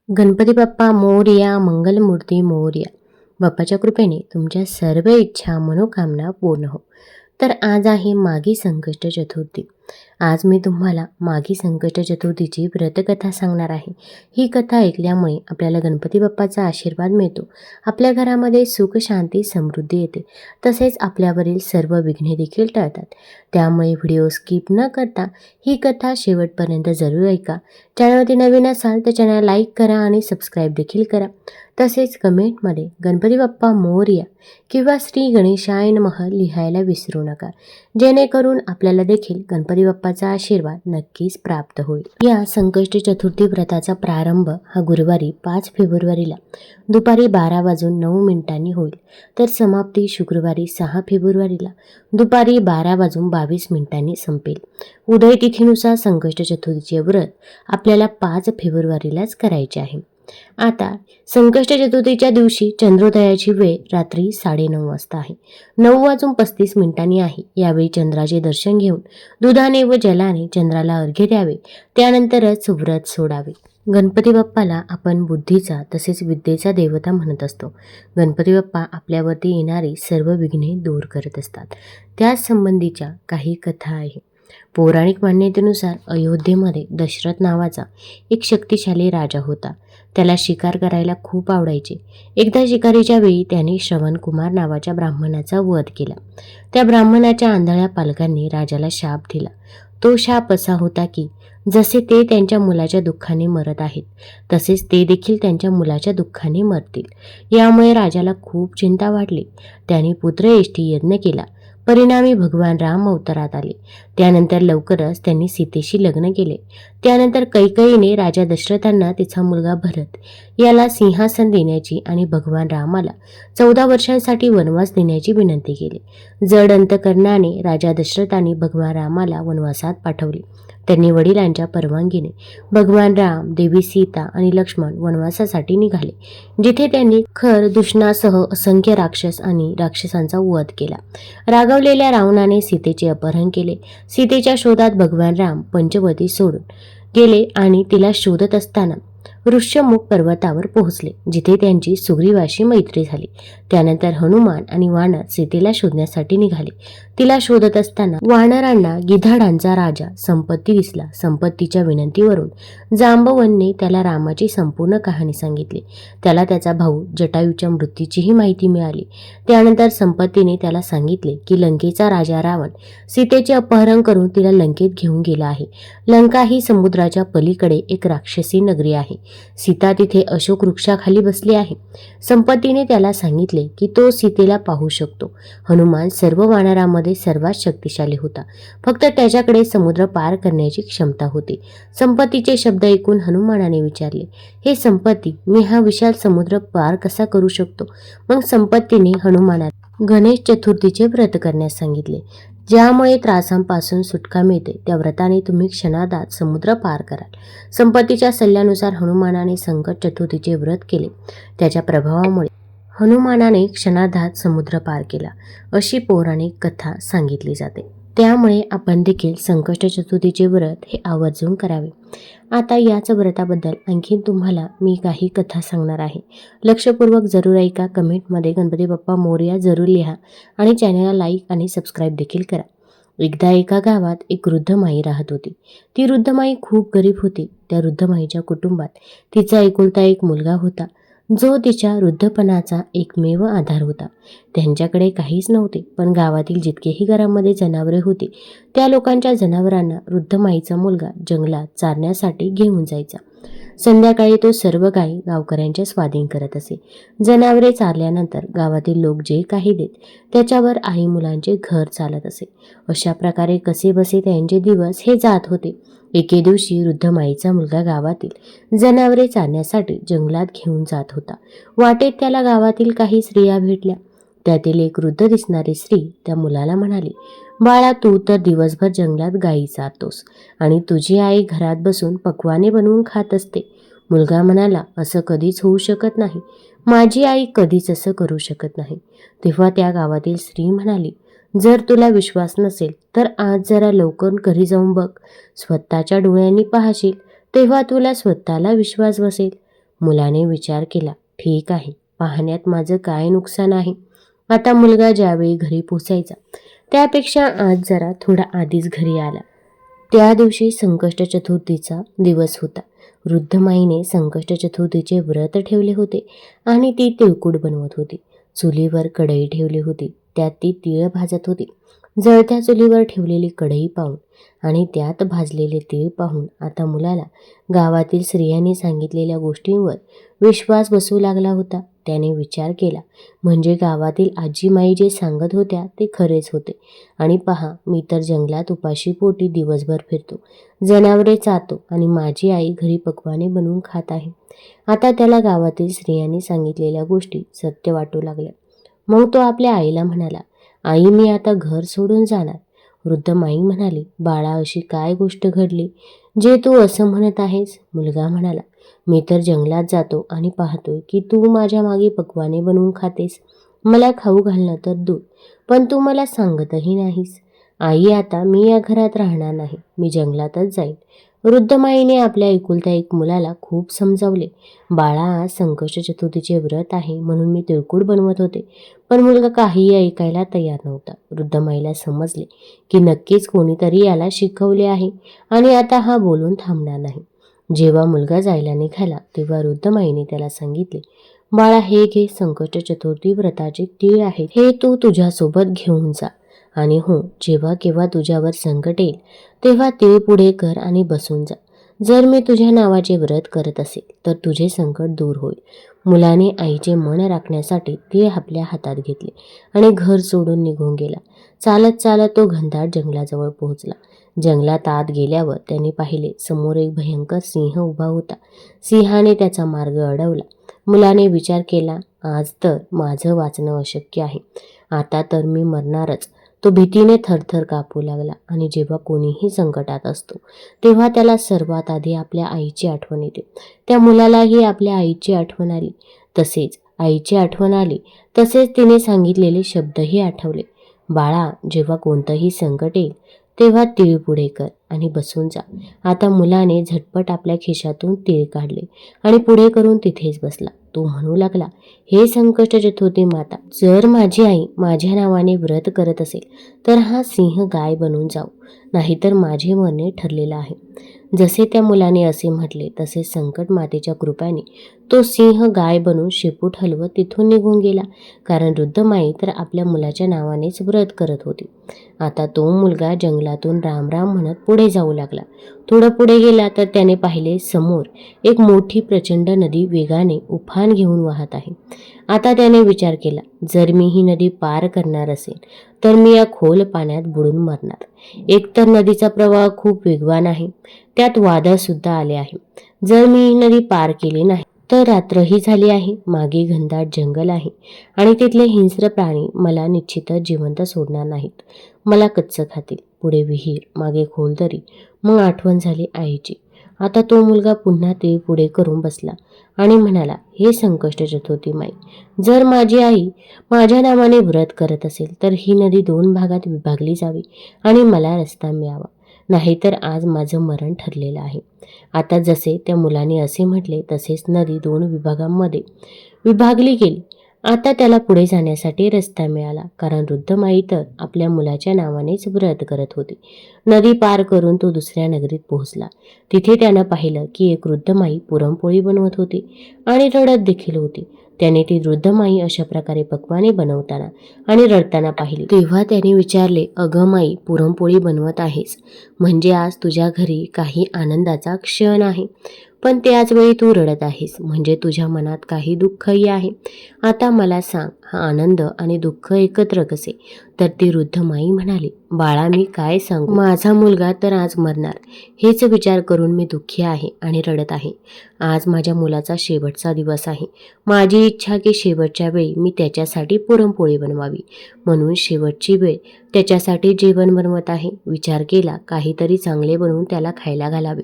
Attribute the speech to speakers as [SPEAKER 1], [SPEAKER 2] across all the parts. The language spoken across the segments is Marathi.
[SPEAKER 1] गणपती बाप्पा मोरया, मंगलमूर्ती मोरया. बाप्पाच्या कृपेने तुमच्या सर्व इच्छा मनोकामना पूर्ण हो. तर आज आहे माघी संकष्ट चतुर्थी. आज मी तुम्हाला माघी संकष्ट चतुर्थीची व्रतकथा सांगणार आहे. ही कथा ऐकल्यामुळे आपल्याला गणपती बाप्पाचा आशीर्वाद मिळतो. आपल्या घरामध्ये सुख, शांती, समृद्धी येते. तसेच आपल्यावरील सर्व विघ्ने देखील टळतात. त्यामुळे व्हिडिओ स्किप न करता ही कथा शेवटपर्यंत जरूर ऐका. चॅनलवरती नवीन असाल तर चॅनल लाईक करा आणि सबस्क्राईब देखील करा. तसेच कमेंटमध्ये गणपती बाप्पा मोरया किंवा श्री गणेशाय नमः लिहायला विसरू नका, जेणेकरून आपल्याला देखील गणपती बाप्पाचा आशीर्वाद नक्कीच प्राप्त होईल. या संकष्टी चतुर्थी व्रताचा प्रारंभ हा गुरुवारी 5 फेब्रुवारीला दुपारी 12:09 होईल, तर समाप्ती शुक्रवारी 6 फेब्रुवारीला दुपारी 12:22 संपेल. उदय तिथीनुसार संकष्ट चतुर्थीचे व्रत आपल्याला 5 फेब्रुवारीलाच करायचे आहे. आता संकष्ट चतुर्थीच्या दिवशी चंद्रोदयाची वेळ रात्री 9:30 वाजता आहे. 9:35 आहे. यावेळी चंद्राचे दर्शन घेऊन दुधाने व जलाने चंद्राला अर्घ्य द्यावे, त्यानंतरच व्रत सोडावे. गणपती बाप्पाला आपण बुद्धीचा तसेच विद्येचा देवता म्हणत असतो. गणपती बाप्पा आपल्यावरती येणारी सर्व विघ्ने दूर करत असतात. त्याच संबंधीच्या काही कथा आहे. पौराणिक मान्यतेनुसार अयोध्येमध्ये दशरथ नावाचा एक शक्तिशाली राजा होता. त्याला शिकार करायला खूप आवडायचे. एकदा शिकारीच्या वेळी त्याने श्रवणकुमार नावाच्या ब्राह्मणाचा वध केला. त्या ब्राह्मणाच्या आंधळ्या पालकांनी राजाला शाप दिला. तो शाप असा होता की जसे ते त्यांच्या मुलाच्या दुःखाने मरत आहेत, तसेच ते देखील त्यांच्या मुलाच्या दुःखाने मरतील. यामुळे राजाला खूप चिंता वाढली. त्याने पुत्रयष्टी यज्ञ केला. परिणामी भगवान राम अवतारात आले. त्यानंतर लवकरच त्यांनी सीतेशी लग्न केले. त्यानंतर कैकेयीने राजा दशरथांना तिचा मुलगा भरत याला सिंहासन देण्याची आणि भगवान रामाला 14 वर्षांसाठी वनवास देण्याची विनंती केली. जड अंतकरणाने राजा दशरथांनी भगवान रामाला वनवासात पाठवले. त्यांनी वडिलांच्या परवानगीने भगवान राम, देवी सीता आणि लक्ष्मण वनवासासाठी निघाले, जिथे त्यांनी खर दूषणासह असंख्य राक्षस आणि राक्षसांचा वध केला. रागवलेल्या रावणाने सीतेचे अपहरण केले. सीतेच्या शोधात भगवान राम पंचवटी सोडून गेले आणि तिला शोधत असताना ऋष्यमुख पर्वतावर पोहोचले, जिथे त्यांची सुग्रीवाशी मैत्री झाली. त्यानंतर हनुमान आणि वानर सीतेला शोधण्यासाठी निघाले. तिला शोधत असताना वानरांना गिधाडांचा राजा संपत्ती दिसला. संपत्तीच्या विनंतीवरून जांबवनने त्याला रामाची संपूर्ण कहाणी सांगितली. त्याला त्याचा भाऊ जटायूच्या मृत्यूचीही माहिती मिळाली. त्यानंतर संपत्तीने त्याला सांगितले की लंकेचा राजा रावण सीतेचे अपहरण करून तिला लंकेत घेऊन गेला आहे. लंका ही समुद्राच्या पलीकडे एक राक्षसी नगरी आहे. सीता तिथे अशोक वृक्षाखाली बसली आहे. संपत्तीने त्याला सांगितले की तो सीतेला पाहू शकतो. हनुमान सर्व वानरांमध्ये सर्वात शक्तिशाली होता. फक्त त्याच्याकडे समुद्र पार करण्याची क्षमता होती. संपत्तीचे शब्द ऐकून हनुमानाने विचारले, हे संपत्ती, मी हा विशाल समुद्र पार कसा करू शकतो? मग संपत्तीने हनुमानाला गणेश चतुर्थीचे व्रत करण्यास सांगितले, ज्यामुळे त्रासांपासून सुटका मिळते. त्या व्रताने तुम्ही क्षणार्धात समुद्र पार कराल. संपत्तीच्या सल्ल्यानुसार हनुमानाने संकट चतुर्थीचे व्रत केले. त्याच्या प्रभावामुळे हनुमानाने क्षणार्धात समुद्र पार केला, अशी पौराणिक कथा सांगितली जाते. त्यामुळे आपण देखील संकष्ट चतुर्थीचे व्रत हे आवर्जून करावे. आता याच व्रताबद्दल आणखीन तुम्हाला मी काही कथा सांगणार आहे. लक्षपूर्वक जरूर ऐका. कमेंटमध्ये गणपती बाप्पा मोरया जरूर लिहा आणि चॅनलला लाईक आणि सबस्क्राईब देखील करा. एकदा एका गावात एक वृद्ध माई राहत होती. ती वृद्ध माई खूप गरीब होती. त्या वृद्ध माईच्या कुटुंबात तिचा एकुलता एक मुलगा होता, जो तिच्या वृद्धपणाचा एकमेव आधार होता. त्यांच्याकडे काहीच नव्हते, पण गावातील जितकेही घरामध्ये जनावरे होती, त्या लोकांच्या जनावरांना वृद्ध माईचा मुलगा जंगलात चारण्यासाठी घेऊन जायचा. संध्याकाळी तो सर्व गायी गावकऱ्यांच्या स्वाधीन करत असे. जनावरे चारल्यानंतर गावातील लोक जे काही देत, त्याच्यावर आई मुलांचे घर चालत असे. अशा प्रकारे कसेबसे त्यांचे दिवस हे जात होते. एके दिवशी वृद्ध माईचा मुलगा गावातील जनावरे चारण्यासाठी जंगलात घेऊन जात होता. वाटेत त्याला गावातील काही स्त्रिया भेटल्या. त्यातील एक वृद्ध दिसणारी स्त्री त्या मुलाला म्हणाली, बाळा, तू तर दिवसभर जंगलात गायी चारतोस आणि तुझी आई घरात बसून पक्वाने बनवून खात असते. मुलगा म्हणाला, असं कधीच होऊ शकत नाही. माझी आई कधीच असं करू शकत नाही. तेव्हा त्या गावातील स्त्री म्हणाली, जर तुला विश्वास नसेल तर आज जरा लवकर घरी जाऊन बघ. स्वतःच्या डोळ्यांनी पाहशील, तेव्हा तुला स्वतःला विश्वास बसेल. मुलाने विचार केला, ठीक आहे, पाहण्यात माझं काय नुकसान आहे. आता मुलगा ज्यावेळी घरी पोचायचा त्यापेक्षा आज जरा थोडा आधीच घरी आला. त्या दिवशी संकष्ट चतुर्थीचा दिवस होता. वृद्ध माईने संकष्ट चतुर्थीचे व्रत ठेवले होते आणि ती तिळकुट बनवत होती. चुलीवर कढई ठेवली होती. त्यात ती तीळ भाजत होती. जळत्या चुलीवर ठेवलेली कढई पाहून आणि त्यात भाजलेले तीळ पाहून आता मुलाला गावातील स्त्रियांनी सांगितलेल्या गोष्टींवर विश्वास बसू लागला होता. त्याने विचार केला, म्हणजे गावातील आजीमाई जे सांगत होत्या ते खरेच होते. आणि पहा, मी तर जंगलात उपाशी पोटी दिवसभर फिरतो, जनावरे चारतो आणि माझी आई घरी पक्वाने बनवून खात आहे. आता त्याला गावातील स्त्रियांनी सांगितलेल्या गोष्टी सत्य वाटू लागल्या. मग तो आपल्या आईला म्हणाला, आई, मी आता घर सोडून जाणार. वृद्ध माई म्हणाली, बाळा, अशी काय गोष्ट घडली जे तू असं म्हणत आहेस? मुलगा म्हणाला, मी तर जंगलात जातो आणि पाहतोय की तू माझ्या मागे पक्वाने बनवून खातेस. मला खाऊ घालणं तर दूर, पण तू मला सांगतही नाहीस. आई, आता मी या घरात राहणार नाही, मी जंगलातच जाईन. वृद्ध माईने आपल्या एकुलत्या एक मुलाला खूप समजावले. बाळा, आज संकष्ट चतुर्थीचे व्रत आहे म्हणून मी तिळकुट बनवत होते. पण मुलगा काहीही ऐकायला तयार नव्हता. वृद्ध माईला समजले की नक्कीच कोणीतरी याला शिकवले आहे आणि आता हा बोलून थांबणार नाही. जेव्हा मुलगा जायला निघाला तेव्हा वृद्ध माईने त्याला सांगितले, बाळा, हे घे, संकष्ट चतुर्थी व्रताचे तीळ आहेत. हे तू तुझ्यासोबत घेऊन जा. आणि हो, जेव्हा केव्हा तुझ्यावर संकट येईल तेव्हा तीळ पुढे कर आणि बसून जा. जर मी तुझ्या नावाचे व्रत करत असेल तर तुझे संकट दूर होईल. मुलाने आईचे मन राखण्यासाठी तीळ आपल्या हातात घेतले आणि घर सोडून निघून गेला. चालत चालत तो घनदाट जंगलाजवळ पोहोचला. जंगलात आत गेल्यावर त्याने पाहिले, समोर एक भयंकर सिंह उभा होता. सिंहाने त्याचा मार्ग अडवला. मुलाने विचार केला, आज तर माझं वाचणं अशक्य आहे. आता तर मी मरणारच. तो भीतीने थरथर कापू लागला आणि जेव्हा कोणीही संकटात असतो तेव्हा त्याला सर्वात आधी आपल्या आईची आठवण येते. त्या मुलालाही आपल्या आईची आठवण आली. तसेच तिने सांगितलेले शब्दही आठवले. बाळा, जेव्हा कोणतंही संकट येईल तेव्हा तीळ पुढे कर आणि बसून जा. आता मुलाने झटपट आपल्या खिशातून तीळ काढले आणि पुढे करून तिथेच बसला. तो म्हणू लागला, हे संकष्ट चतुर्थी माता, जर माझी आई माझ्या नावाने व्रत करत असेल तर हा सिंह गाय बनून जाऊ, नाहीतर माझे मरणे ठरलेलं आहे. जसे त्या मुलाने असे म्हटले तसे संकट मातेच्या कृपेने तो सिंह गाय बनून शेपूट हलवत तिथून निघून गेला. कारण वृद्ध माई तर आपल्या मुलाच्या नावानेच व्रत करत होती. आता तो मुलगा जंगलातून राम राम म्हणत पुढे जाऊ लागला. थोडं पुढे गेला तर त्याने पाहिले, समोर एक मोठी प्रचंड नदी वेगाने उफाण घेऊन वाहत आहे. आता त्याने विचार केला, जर मी ही नदी पार करणार असेल तर मी या खोल पाण्यात बुडून मरणार. एकतर नदीचा प्रवाह खूप वेगवान आहे, त्यात वादळ सुद्धा आले आहे. जर मी ही नदी पार केली नाही तर रात्रही झाली आहे, मागे घनदाट जंगल आहे आणि तिथले हिंस्र प्राणी मला निश्चितच जिवंत सोडणार नाहीत. मला कच्चं खातील. पुढे विहीर, मागे खोल दरी, मग आठवण झाली आईची. आता तो मुलगा पुन्हा ते पुढे करून बसला आणि म्हणाला, हे संकष्ट चतुर्थी माई, जर माझी आई माझ्या नावाने व्रत करत असेल तर ही नदी 2 भागात विभागली जावी आणि मला रस्ता मिळावा, नाहीतर आज माझं मरण ठरलेलं आहे. आता जसे त्या मुलाने असे म्हटले तसेच नदी 2 विभागांमध्ये विभागली गेली. आता त्याला पुढे जाण्यासाठी रस्ता मिळाला, कारण वृद्ध माई तर आपल्या मुलाच्या नावानेच व्रत करत होती. नदी पार करून तो दुसऱ्या नगरीत पोहोचला. तिथे त्यानं पाहिलं की एक वृद्ध माई पुरणपोळी बनवत होती आणि रडत देखील होती. त्याने ती वृद्ध माई अशा प्रकारे पक्वाने बनवताना आणि रडताना पाहिली. तेव्हा त्याने विचारले, अगं माई, पुरणपोळी बनवत आहेस म्हणजे आज तुझ्या घरी काही आनंदाचा क्षण आहे, पण त्याच वेळी तू रडत आहेस म्हणजे तुझ्या मनात काही दुःखही आहे. आता मला सांग, हा आनंद आणि दुःख एकत्र कसे? तर ती वृद्ध माई म्हणाली, बाळा, मी काय सांगू, माझा मुलगा तर आज मरणार हेच विचार करून मी दुःखी आहे आणि रडत आहे. आज माझ्या मुलाचा शेवटचा दिवस आहे. माझी इच्छा की शेवटच्या वेळी मी त्याच्यासाठी पुरणपोळी बनवावी, म्हणून शेवटची वेळ त्याच्यासाठी जेवण बनवत आहे. विचार केला, काहीतरी चांगले बनवून त्याला खायला घालावे.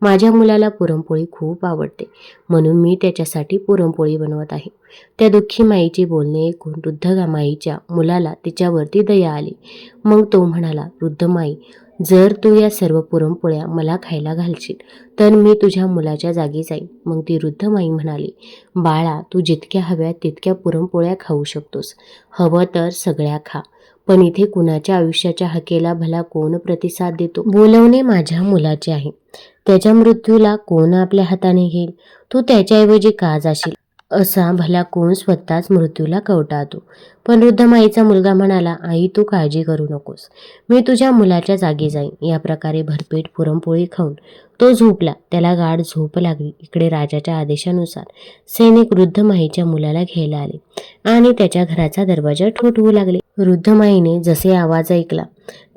[SPEAKER 1] माझ्या मुलाला पुरणपोळी खूप आवडते म्हणून मी त्याच्यासाठी पुरणपोळी बनवत आहे. त्या दुःखी माईचे बोलणे ऐकून वृद्ध माईच्या मुलाला तिच्यावरती दया आली. मग तो म्हणाला, वृद्ध माई, जर तू या सर्व पुरणपोळ्या मला खायला घालशील तर मी तुझ्या मुलाच्या जागी जाईन. मग ती वृद्ध माई म्हणाली, बाळा, तू जितक्या हव्या तितक्या पुरणपोळ्या खाऊ शकतोस. हवं तर सगळ्या खा. पण इथे कुणाच्या आयुष्याच्या हकेला भला कोण प्रतिसाद देतो? बोलवणे माझ्या मुलाचे आहे. त्याच्या मृत्यूला कोण आपल्या हाताने घेईल? तू त्याच्याऐवजी का जाशील? असा भला कोण स्वतःच मृत्यूला कवटाळतो? पण वृद्ध माईचा मुलगा म्हणाला, आई, तू काळजी करू नकोस. मी तुझ्या मुलाच्या जागी जाईन. या प्रकारे भरपेट पुरणपोळी खाऊन तो झोपला. त्याला गाढ झोप लागली. इकडे राजाच्या आदेशानुसार सैनिक वृद्ध माईच्या मुलाला घ्यायला आले आणि त्याच्या घराचा दरवाजा ठोठवू लागले. वृद्ध माईने जसे आवाज ऐकला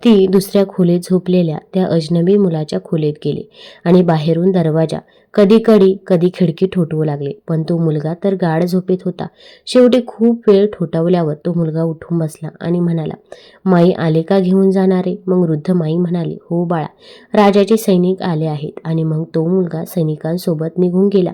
[SPEAKER 1] ती दुसऱ्या खोलीत झोपलेल्या त्या अजनबी मुलाच्या खोलीत गेली आणि बाहेरून दरवाजा कधी कडी कधी खिडकी ठोठवू लागले. पण तो मुलगा तर गाढ झोपेत होता. शेवटी खूप वेळ ठोठावल्यावर तो मुलगा उठून बसला आणि म्हणाला, माई आले का घेऊन जाणारे? मग वृद्ध माई म्हणाली, हो बाळा, राजाचे सैनिक आले आहेत. आणि मग तो मुलगा सैनिकांसोबत निघून गेला.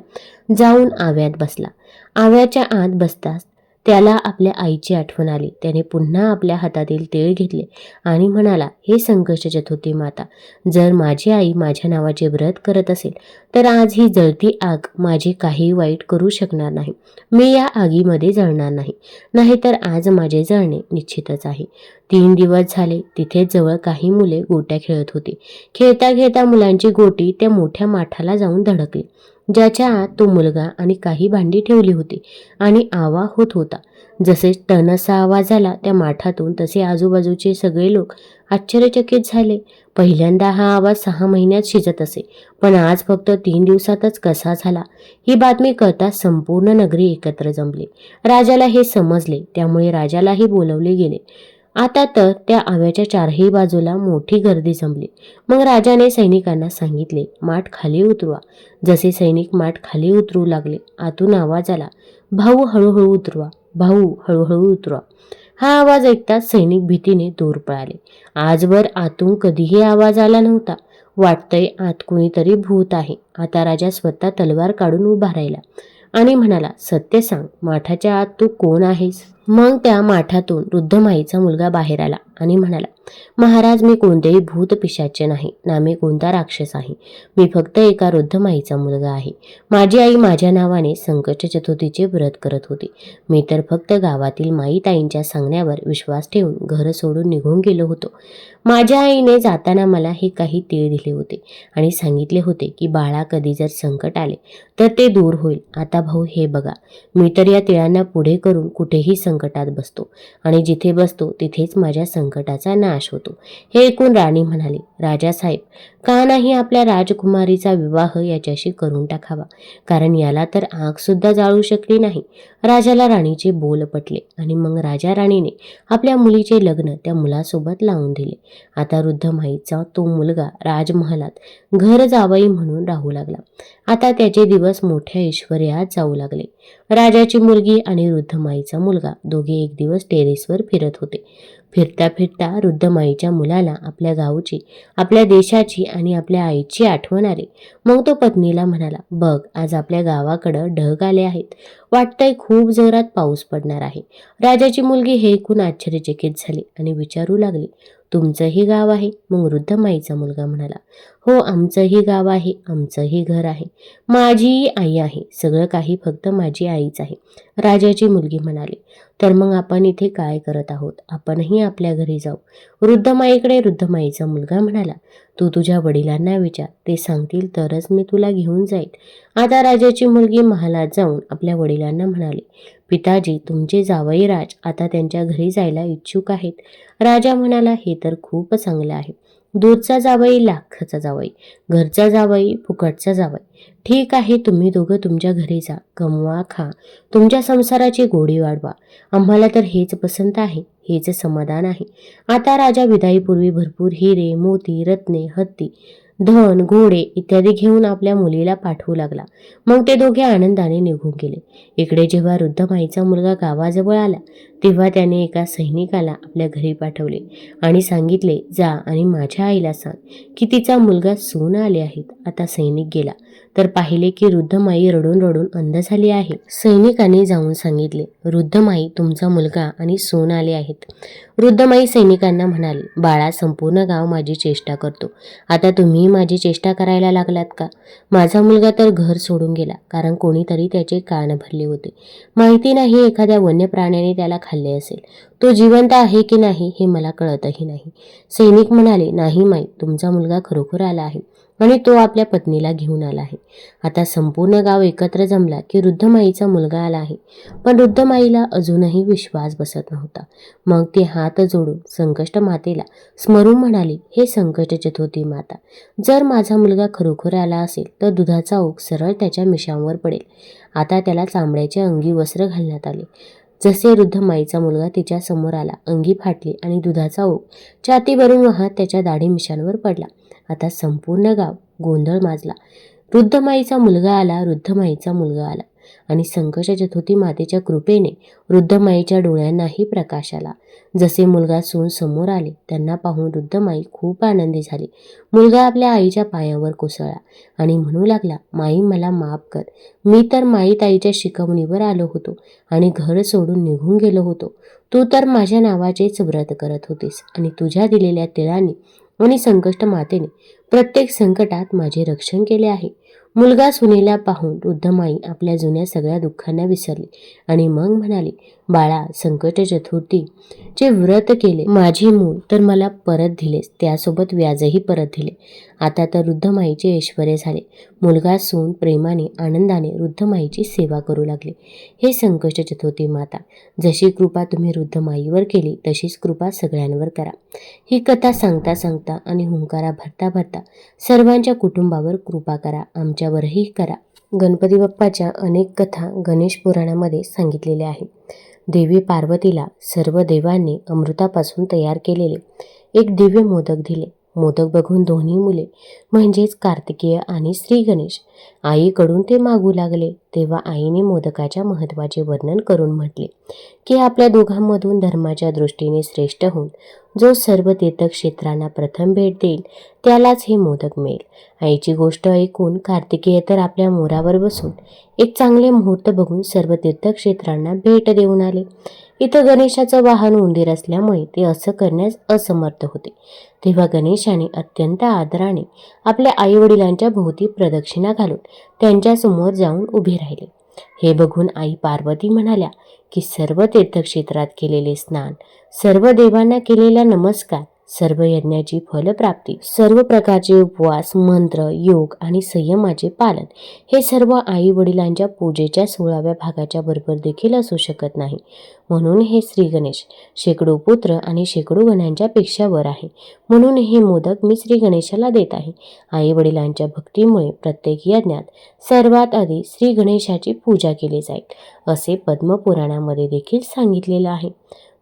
[SPEAKER 1] जाऊन आव्यात बसला. आव्याच्या आत बसताच त्याला आपल्या आईची आठवण आली. त्याने पुन्हा आपल्या हातातील तेल घेतले आणि म्हणाला, हे संकष्ट चतुर्थी माता, जर माझी आई माझ्या नावाचे व्रत करत असेल तर आज ही जळती आग माझे काही वाईट करू शकणार नाही. मी या आगीमध्ये जळणार नाही. नाहीतर आज माझे जळणे निश्चितच आहे. 3 दिवस झाले तिथेच जवळ काही मुले गोट्या खेळत होती. खेळता खेळता मुलांची गोटी त्या मोठ्या माठाला जाऊन धडकली, ज्याच्या आत तो मुलगा आणि काही भांडी ठेवली होती आणि आवा होत होता. जसे टन असा आवाज आला त्या माठातून तसे आजूबाजूचे सगळे लोक आश्चर्यचकित झाले. पहिल्यांदा हा आवाज 6 महिन्यात शिजत असे, पण आज फक्त 3 दिवसातच कसा झाला? ही बातमी कळताच संपूर्ण नगरी एकत्र जमली. राजाला हे समजले, त्यामुळे राजालाही बोलवले गेले. आता तर त्या आव्याच्या चारही बाजूला मोठी गर्दी जमली. मग राजाने सैनिकांना सांगितले, माठ खाली उतरवा. जसे सैनिक माठ खाली उतरू लागले, आतून आवाज आला, भाऊ हळूहळू उतरवा, भाऊ हळूहळू उतरवा. हा आवाज ऐकताच सैनिक भीतीने दूर पळाले. आजवर आतून कधीही आवाज आला नव्हता. वाटतंय आत कुणीतरी भूत आहे. आता राजा स्वतः तलवार काढून उभा राहिला आणि म्हणाला, सत्य सांग, माठाच्या आत तू कोण आहेस? मग त्या माठातून वृद्ध माईचा मुलगा बाहेर आला आणि म्हणाला, महाराज, मी कोणतेही भूत पिशाच्य नाही, ना मी कोणता राक्षस आहे. मी फक्त एका वृद्ध माईचा मुलगा आहे. माझी आई माझ्या नावाने संकष्ट चतुर्थीचे व्रत करत होती. मी तर फक्त गावातील माईताईंच्या सांगण्यावर विश्वास ठेवून घर सोडून निघून गेलो होतो. माझ्या आईने जाताना मला हे काही तीळ दिले होते आणि सांगितले होते की बाळा, कधी जर संकट आले तर ते दूर होईल. आता भाऊ, हे बघा, मी तर या तिळांना पुढे करून कुठेही संकटात बसतो आणि जिथे बसतो तिथेच माझ्या संकटाचा नाश होतो. हे ऐकून राणी म्हणाली, राजासाहेब, का नाही आपल्या राजकुमारीचा विवाह याच्याशी करून टाकावा, कारण याला तर आग सुद्धा जाळू शकली नाही. राजाला राणीचे बोल पटले आणि मग राजा राणीने आपल्या मुलीचे लग्न त्या मुलासोबत लावून दिले. आता वृद्ध माईचा तो मुलगा राजमहालात घर जावई म्हणून राहू लागला. आता त्याचे दिवस मोठ्या ऐश्वर्यात जाऊ लागले. राजाची मुलगी आणि वृद्ध माईचा मुलगा दोघे एक दिवस टेरेसवर फिरत होते. फिरता फिरता वृद्ध माईच्या मुलाला आपल्या गावची, आपल्या देशाची आणि आपल्या आईची आठवण आली. मग तो पत्नीला म्हणाला, बघ, आज आपल्या गावाकडं ढग आले आहेत. वाटतंय खूप जोरात पाऊस पडणार आहे. राजाची मुलगी हे ऐकून आश्चर्यचकित झाली आणि विचारू लागली, तुमचंही गाव आहे? मग वृद्ध माईचा मुलगा म्हणाला, हो, आमचंही गाव आहे, आमचंही घर आहे, माझीही आई आहे, सगळं काही फक्त माझी आईच आहे. राजाची मुलगी म्हणाली, तर मग आपण इथे काय करत आहोत? आपणही आपल्या घरी जाऊ. वृद्ध माईकडे वृद्ध माईचा मुलगा म्हणाला, तू तुझ्या वडिलांना विचार, ते सांगतील तरच मी तुला घेऊन जाईल. आता राजाची मुलगी महालात जाऊन आपल्या वडिलांना म्हणाली, पिताजी, तुमचे जावई राज आता त्यांच्या घरी जायला इच्छुक आहेत. राजा म्हणाला, हे तर खूप चांगलं आहे. दूरचा जावई, लाखाचा जावई, घरचा जावई, फुकटचा जावई. ठीक आहे, तुम्ही दोघं तुमच्या घरी जा, कमवा, खा, तुमच्या संसाराची गोडी वाढवा. आम्हाला तर हेच पसंत आहे, हेच समाधान आहे. आता राजा विदाईपूर्वी भरपूर हिरे, मोती, रत्ने, हत्ती, धन, घोडे इत्यादी घेऊन आपल्या मुलीला पाठवू लागला. मग ते दोघे आनंदाने निघून गेले. इकडे जेव्हा वृद्ध माईचा मुलगा गावाजवळ आला तेव्हा त्याने एका सैनिकाला आपल्या घरी पाठवले आणि सांगितले, जा आणि माझ्या आईला सांग की तिचा मुलगा सून आले आहेत. आता सैनिक गेला तर पाहिले की वृद्ध माई रडून रडून अंध झाली आहे. सैनिकाने जाऊन सांगितले, वृद्ध माई, तुमचा मुलगा आणि सून आले आहेत. वृद्ध माई सैनिकांना म्हणाली, बाळा, संपूर्ण गाव माझी चेष्टा करतो. आता तुम्ही माझी चेष्टा करायला लागलात का? माझा मुलगा तर घर सोडून गेला कारण कोणीतरी त्याचे कान भरले होते. माहिती नाही एखाद्या वन्य प्राण्याने त्याला खाल्ले असेल. तो जिवंत आहे की नाही हे मला कळतही नाही. सैनिक म्हणाले, नाही माई, तुमचा मुलगा खरोखर आला आहे आणि तो आपल्या पत्नीला घेऊन आला आहे. आता संपूर्ण गाव एकत्र जमला की वृद्ध माईचा मुलगा आला आहे. पण वृद्ध माईला अजूनही विश्वास बसत नव्हता. मग ती हात जोडून संकष्ट मातेला स्मरून म्हणाली, हे संकष्ट चतुर्थी माता, जर माझा मुलगा खरोखर आला असेल तर दुधाचा ओघ सरळ त्याच्या मिशांवर पडेल. आता त्याला चांबड्याचे अंगी वस्त्र घालण्यात आले. जसे वृद्ध माईचा मुलगा तिच्या समोर आला, अंगी फाटली आणि दुधाचा ओघ छातीवरून वाहत त्याच्या दाढी मिशांवर पडला. आता संपूर्ण गाव गोंधळ माजला. वृद्ध माईचा मुलगा आला, वृद्ध माईचा मुलगा आला. आणि संकष्ट चतुर्थी मातेच्या कृपेने वृद्ध माईच्या डोळ्यांनाही प्रकाश आला. जसे मुलगा सून समोर आले त्यांना पाहून वृद्ध माई खूप आनंदी झाली. मुलगा आपल्या आईच्या पायावर कोसळला आणि म्हणू लागला, माई, मला माफ कर. मी तर माई ताईच्या शिकवणीवर आलो होतो आणि घर सोडून निघून गेलो होतो. तू तर माझ्या नावाचेच व्रत करत होतीस आणि तुझ्या दिलेल्या तिळाने आणि संकष्ट मातेने प्रत्येक संकटात माझे रक्षण केले आहे. मुलगा सुनेला पाहून वृद्ध माई आपल्या जुन्या सगळ्या दुःखांना विसरली आणि मग म्हणाली, बाळा, संकट चतुर्थीचे व्रत केले, माझी मूल तर मला परत दिलेस, त्यासोबत व्याजही परत दिले. आता तर वृद्ध माईचे ऐश्वर्य झाले. मुलगा सून प्रेमाने आनंदाने वृद्ध माईची सेवा करू लागले. हे संकष्ट चतुर्थी माता, जशी कृपा तुम्ही वृद्ध माईवर केली तशीच कृपा सगळ्यांवर करा. ही कथा सांगता सांगता आणि हुंकारा भरता भरता सर्वांच्या कुटुंबावर कृपा करा, आमच्यावरही करा. गणपती बाप्पाच्या अनेक कथा गणेश पुराणामध्ये सांगितलेल्या आहेत. देवी पार्वतीला सर्व देवांनी अमृतापासून तयार केलेले एक दिव्य मोदक दिले. मोदक बघून दोन्ही मुले म्हणजेच कार्तिकेय आणि श्री गणेश आईकडून ते मागू लागले. तेव्हा आईने मोदकाच्या महत्त्वाचे वर्णन करून म्हटले की आपल्या दोघांमधून धर्माच्या दृष्टीने श्रेष्ठ होऊन जो सर्व तीर्थक्षेत्रांना प्रथम भेट देईल त्यालाच हे मोदक मिळेल. आईची गोष्ट ऐकून कार्तिकेय तर आपल्या मोरावर बसून एक चांगले मुहूर्त बघून सर्व तीर्थक्षेत्रांना भेट देऊन आले. इथं गणेशाचं वाहन उंदीर असल्यामुळे ते असं करण्यास असमर्थ होते. तेव्हा गणेशाने अत्यंत आदराने आपल्या आईवडिलांच्या भोवती प्रदक्षिणा घालून त्यांच्यासमोर जाऊन उभे राहिले. हे बघून आई पार्वती म्हणाल्या की सर्व तीर्थक्षेत्रात केलेले स्नान, सर्व देवांना केलेला नमस्कार, सर्व यज्ञाची फलप्राप्ती, सर्व प्रकारचे उपवास, मंत्र, योग आणि संयमाचे पालन हे सर्व आई वडिलांच्या पूजेच्या 16व्या भागाच्या बरोबर देखील असू शकत नाही. म्हणून हे श्री गणेश शेकडो पुत्र आणि शेकडो गणांच्या पेक्षा वर आहे. म्हणून हे मोदक मी श्री गणेशाला देत आहे. आई वडिलांच्या भक्तीमुळे प्रत्येक यज्ञात सर्वात आधी श्री गणेशाची पूजा केली जाईल असे पद्मपुराणामध्ये देखील सांगितलेलं आहे.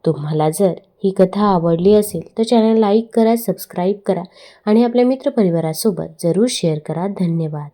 [SPEAKER 1] तुम्हाला जर ही कथा आवडली असेल तर चॅनल लाईक करा, सबस्क्राईब करा आणि आपल्या मित्रपरिवारासोबत जरूर शेअर करा. धन्यवाद.